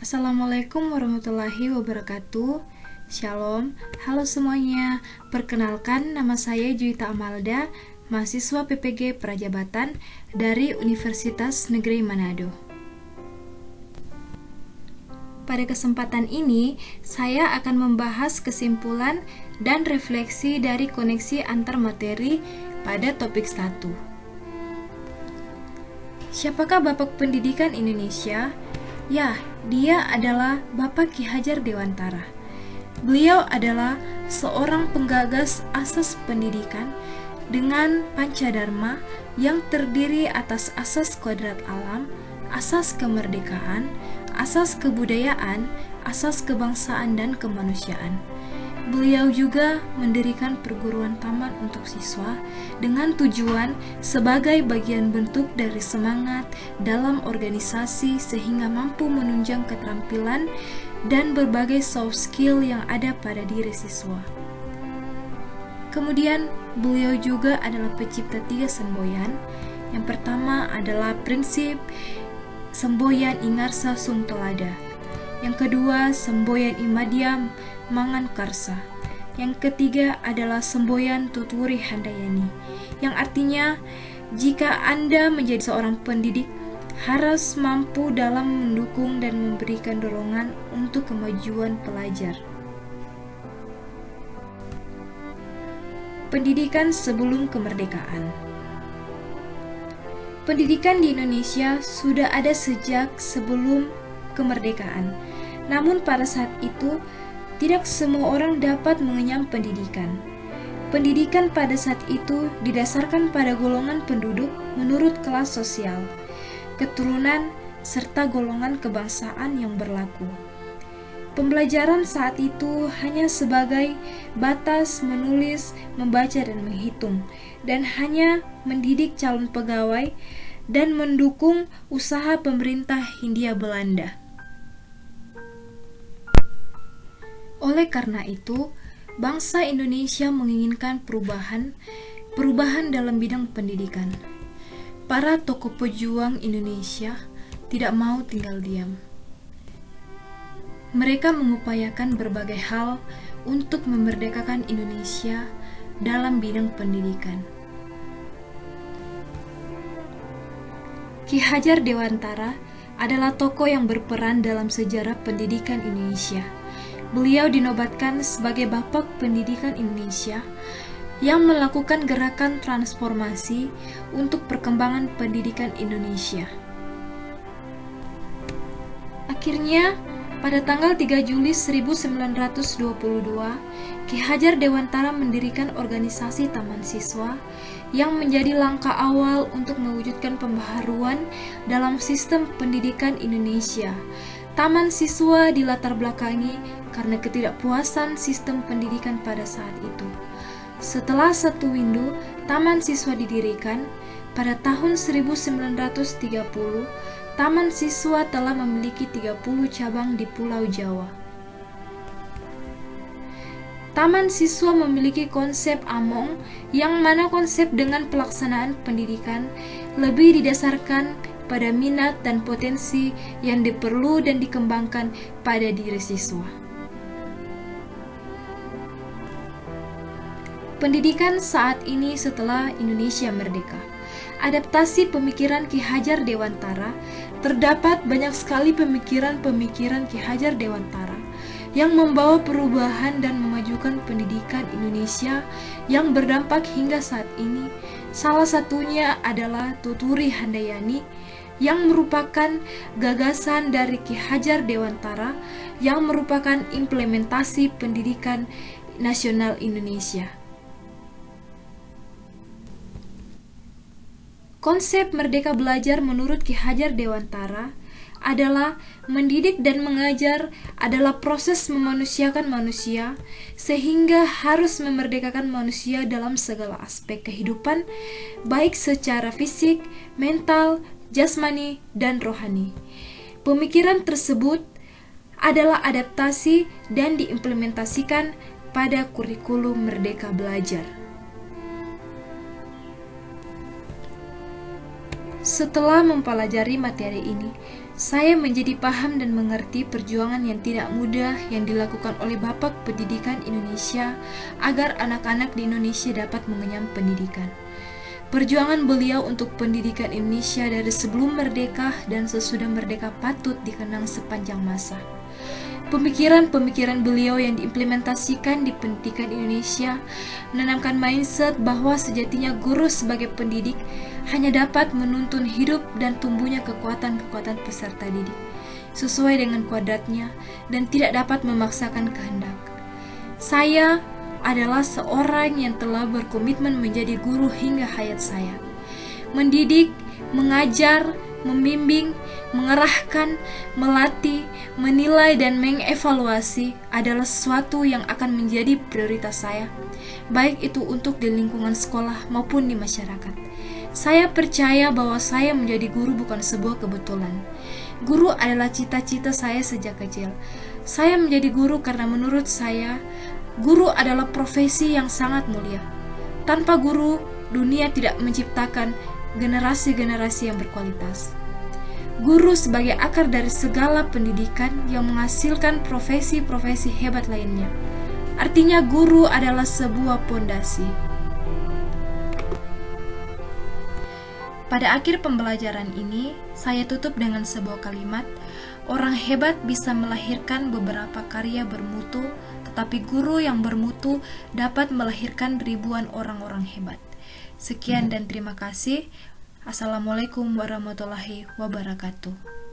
Assalamualaikum warahmatullahi wabarakatuh. Shalom, halo semuanya. Perkenalkan, nama saya Juwita Amalda, mahasiswa PPG Prajabatan dari Universitas Negeri Manado. Pada kesempatan ini, saya akan membahas kesimpulan dan refleksi dari koneksi antar materi pada topik 1. Siapakah Bapak Pendidikan Indonesia? Ya, dia adalah Bapak Ki Hajar Dewantara. Beliau adalah seorang penggagas asas pendidikan dengan Pancadharma yang terdiri atas asas kodrat alam, asas kemerdekaan, asas kebudayaan, asas kebangsaan dan kemanusiaan. Beliau juga mendirikan perguruan taman untuk siswa dengan tujuan sebagai bagian bentuk dari semangat dalam organisasi sehingga mampu menunjang keterampilan dan berbagai soft skill yang ada pada diri siswa. Kemudian, beliau juga adalah pencipta 3 semboyan. Yang pertama adalah prinsip semboyan Ingarsa Sung Telada. Yang kedua, semboyan Imadya Mangan Karsa. Yang ketiga adalah semboyan Tuturi Handayani, yang artinya jika Anda menjadi seorang pendidik harus mampu dalam mendukung dan memberikan dorongan untuk kemajuan pelajar. Pendidikan sebelum kemerdekaan. Pendidikan di Indonesia sudah ada sejak sebelum kemerdekaan. Namun pada saat itu, tidak semua orang dapat mengenyam pendidikan. Pendidikan pada saat itu didasarkan pada golongan penduduk menurut kelas sosial, keturunan, serta golongan kebangsaan yang berlaku. Pembelajaran saat itu hanya sebagai batas menulis, membaca, dan menghitung, dan hanya mendidik calon pegawai dan mendukung usaha pemerintah Hindia Belanda. Oleh karena itu, bangsa Indonesia menginginkan perubahan dalam bidang pendidikan. Para tokoh pejuang Indonesia tidak mau tinggal diam. Mereka mengupayakan berbagai hal untuk memerdekakan Indonesia dalam bidang pendidikan. Ki Hajar Dewantara adalah tokoh yang berperan dalam sejarah pendidikan Indonesia. Beliau dinobatkan sebagai Bapak Pendidikan Indonesia yang melakukan gerakan transformasi untuk perkembangan pendidikan Indonesia. Akhirnya, pada tanggal 3 Juli 1922, Ki Hajar Dewantara mendirikan organisasi Taman Siswa yang menjadi langkah awal untuk mewujudkan pembaharuan dalam sistem pendidikan Indonesia. Taman Siswa dilatar belakangi karena ketidakpuasan sistem pendidikan pada saat itu. Setelah satu windu, Taman Siswa didirikan pada tahun 1930. Taman Siswa telah memiliki 30 cabang di Pulau Jawa. Taman Siswa memiliki konsep Among, yang mana konsep dengan pelaksanaan pendidikan lebih didasarkan pada minat dan potensi yang diperlu dan dikembangkan pada diri siswa. Pendidikan saat ini setelah Indonesia merdeka. Adaptasi pemikiran Ki Hajar Dewantara. Terdapat banyak sekali pemikiran-pemikiran Ki Hajar Dewantara yang membawa perubahan dan memajukan pendidikan Indonesia yang berdampak hingga saat ini. Salah satunya adalah Tuturi Handayani, yang merupakan gagasan dari Ki Hajar Dewantara yang merupakan implementasi pendidikan nasional Indonesia. Konsep Merdeka Belajar menurut Ki Hajar Dewantara adalah mendidik dan mengajar adalah proses memanusiakan manusia, sehingga harus memerdekakan manusia dalam segala aspek kehidupan, baik secara fisik, mental, jasmani, dan rohani. Pemikiran tersebut adalah adaptasi dan diimplementasikan pada kurikulum Merdeka Belajar. Setelah mempelajari materi ini, Saya menjadi paham dan mengerti perjuangan yang tidak mudah yang dilakukan oleh Bapak Pendidikan Indonesia agar anak-anak di Indonesia dapat mengenyam pendidikan. Perjuangan beliau untuk pendidikan Indonesia dari sebelum merdeka dan sesudah merdeka patut dikenang sepanjang masa. Pemikiran-pemikiran beliau yang diimplementasikan di pendidikan Indonesia menanamkan mindset bahwa sejatinya guru sebagai pendidik hanya dapat menuntun hidup dan tumbuhnya kekuatan-kekuatan peserta didik sesuai dengan kodratnya dan tidak dapat memaksakan kehendak. Saya adalah seorang yang telah berkomitmen menjadi guru hingga hayat saya. Mendidik, mengajar, membimbing, mengerahkan, melatih, menilai, dan mengevaluasi adalah sesuatu yang akan menjadi prioritas saya, baik itu untuk di lingkungan sekolah maupun di masyarakat. Saya percaya bahwa saya menjadi guru bukan sebuah kebetulan. Guru adalah cita-cita saya sejak kecil. Saya menjadi guru karena menurut saya, guru adalah profesi yang sangat mulia. Tanpa guru, dunia tidak menciptakan generasi-generasi yang berkualitas. Guru sebagai akar dari segala pendidikan yang menghasilkan profesi-profesi hebat lainnya. Artinya guru adalah sebuah pondasi. Pada akhir pembelajaran ini, saya tutup dengan sebuah kalimat, orang hebat bisa melahirkan beberapa karya bermutu, tetapi guru yang bermutu dapat melahirkan ribuan orang-orang hebat. Sekian dan terima kasih. Assalamualaikum warahmatullahi wabarakatuh.